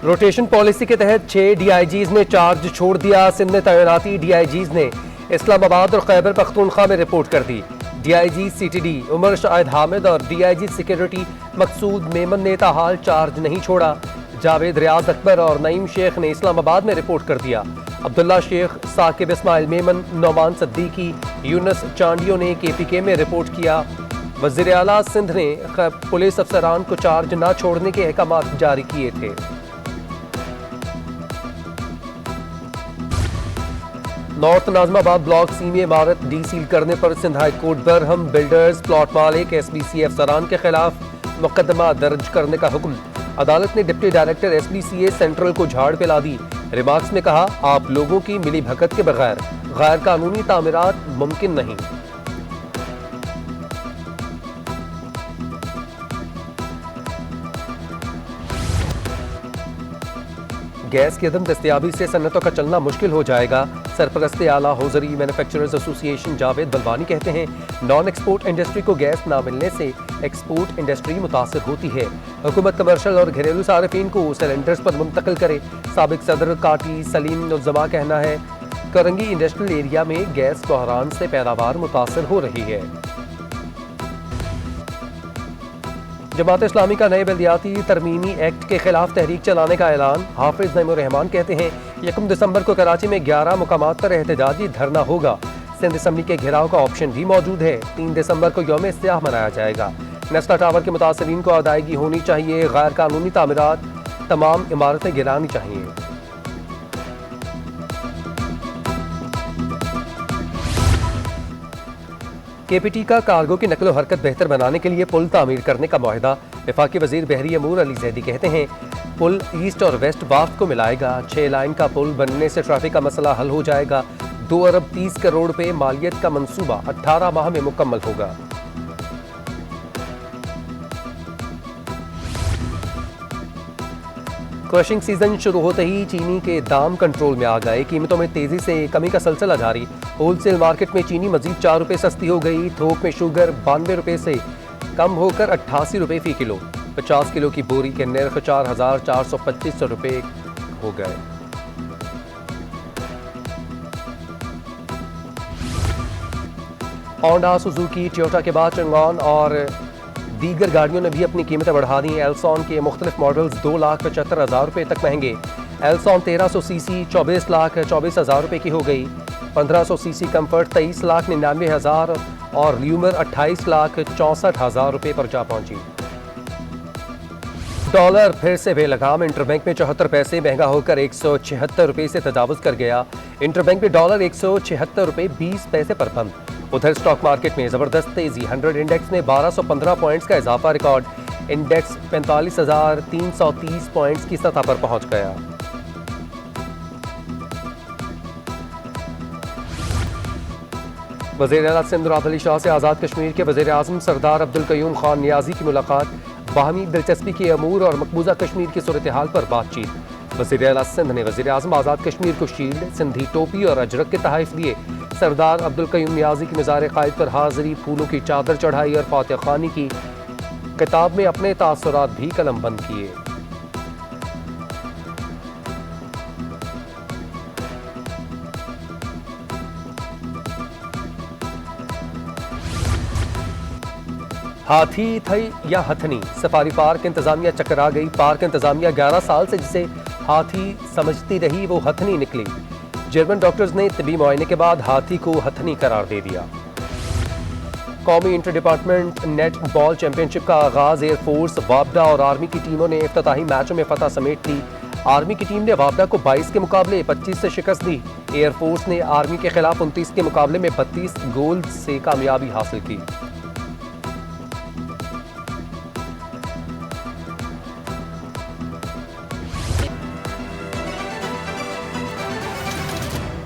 Rotation policy के तहत 6 DIGs ने चार्ज छोड़ दिया। सिंध में तैनाती DIGs ने इस्लामाबाद और खैबर पख्तूनख्वा में रिपोर्ट कर दी। DIG CTD उमर शाहिद हामिद और DIG सिक्योरिटी मकसूद मेमन ने ताहाल चार्ज नहीं छोड़ा। जावेद रियाज अकबर और नईम शेख ने इस्लामाबाद में रिपोर्ट कर दिया। अब्दुल्ला शेख, साकिब इस्माइल मेमन, नौमान सद्दीकी, यूनुस चांडियो ने KPK में रिपोर्ट किया। वज़ीर आला सिंध ने पुलिस अफसरान को चार्ज न छोड़ने के अहकाम जारी किए थे। नॉर्थ नाज़िमाबाद ब्लॉक सी में इमारत डीसील करने पर Sindh high court Barham builders, plot मालिक, SBCA अफसरान के खिलाफ मुकदमा दर्ज करने का हुक्म। अदालत ने डिप्टी डायरेक्टर SBCA सेंट्रल को झाड़ पिला दी। रिमार्क्स में कहा, आप लोगों की मिली भगत के बगैर गैर कानूनी तामीरात मुमकिन नहीं। गैस की अदम दस्तयाबी से सन्नतों का चलना मुश्किल हो जाएगा। सरपरस्त आला hosiery manufacturers association Javed Balwani कहते हैं, नॉन एक्सपोर्ट इंडस्ट्री को गैस ना मिलने से एक्सपोर्ट इंडस्ट्री मुतासर होती है। हुकूमत कमर्शल और घरेलू सार्फिन को सिलेंडर्स पर मुंतकिल करे। साबिक सदर काटी सलीम नुज़्ज़मा कहना है, करंगी इंडस्ट्रियल एरिया में गैस बहरान से पैदावार मुतासर हो रही है। जमात इस्लामी का नए बल्दियाती तरमीमी एक्ट के खिलाफ तहरीक चलाने का ऐलान। हाफिज नईमुर रहमान कहते हैं, 1 दिसंबर को कराची में 11 मुकामात पर एहतजाजी धरना होगा। सिंध असम्बली के घेराव का ऑप्शन भी मौजूद है। 3 दिसंबर को यौम इस्तियाह मनाया जाएगा। नेस्टा टावर के मुतासरीन को अदायगी होनी चाहिए। गैर कानूनी तामीरात तमाम इमारतें गिरानी चाहिए। KPT का कार्गो की नकलो हरकत बेहतर बनाने के लिए पुल तामीर करने का मुआहदा। वफाकी वजीर बहरी अमूर अली जैदी कहते हैं, पुल ईस्ट और वेस्ट वाफ्त को मिलाएगा। 6 लाइन का पुल बनने से ट्रैफिक का मसला हल हो जाएगा। 2 अरब 30 करोड़ रुपए मालियत का मंसूबा 18 माह में मुकम्मल होगा। क्रशिंग सीजन शुरू होते ही चीनी के दाम कंट्रोल में आ गए। कीमतों में तेजी से कमी का सिलसिला जारी। होलसेल मार्केट में चीनी मजीद 4 रुपए सस्ती हो गई। थोक में शुगर 92 रुपए से कम होकर 88 रुपए फी किलो। 50 किलो की बोरी के नर्ख 4,425 रुपए हो गए। होंडा, सुजुकी, टोयोटा के बाद चंगॉन और दीगर गाड़ियों ने भी अपनी कीमतें बढ़ा दी। एल्सॉन के मुख्तलिफ मॉडल्स 2,75,000 रुपए तक महंगे। एल्सॉन 1300 सीसी 24,24,000 रुपए की हो गई। 1500 सीसी कम्फर्ट 23,99,000 और ल्यूमर 28,64,000 रुपए पर जा पहुंची। डॉलर फिर से बेलगाम। इंटरबैंक में 74 पैसे महंगा होकर 176 रुपए से तजावुज कर गया। इंटरबैंक में डॉलर 176 रुपए 20 पैसे पर बंद। उधर स्टॉक मार्केट में जबरदस्त तेजी। 100 इंडेक्स ने 1215 पॉइंट्स का इजाफा रिकॉर्ड। इंडेक्स 45,330 पॉइंट्स की सतह पर पहुंच गया। वज़ीर आला सिंध राहत अली शाह से आज़ाद कश्मीर के वज़ीर आज़म सरदार अब्दुल क़य्यूम खान नियाज़ी की मुलाकात। बाहमी दिलचस्पी के अमूर और मकबूजा कश्मीर की सूरत हाल पर बातचीत। वज़ीर आला सिंध ने वज़ीर आज़म आज़ाद कश्मीर को शील्ड, सिंधी टोपी और अजरक के तोहफ़े दिए। सरदार अब्दुल क़य्यूम नियाज़ी की मज़ार क़ायद पर हाज़री, फूलों की चादर चढ़ाई और फातिहा ख़वानी की। किताब में अपने तासुरात भी कलमबंद किए। हाथी थई या हथनी, सफारी पार्क इंतजामिया चकरा गई। पार्क इंतजामिया 11 साल से जिसे हाथी समझती रही वो हथनी निकली। जर्मन डॉक्टर्स ने तिबी मुआयने के बाद हाथी को हथनी करार दे दिया। कौमी inter department net ball championship का आगाज। एयरफोर्स, वापडा और आर्मी की टीमों ने इफ्तिताही मैचों में फतह समेट ली। आर्मी की टीम ने वापडा को 22 के मुकाबले 25 से शिकस्त दी। एयरफोर्स ने आर्मी के खिलाफ 29 के मुकाबले में 32 गोल से कामयाबी हासिल की।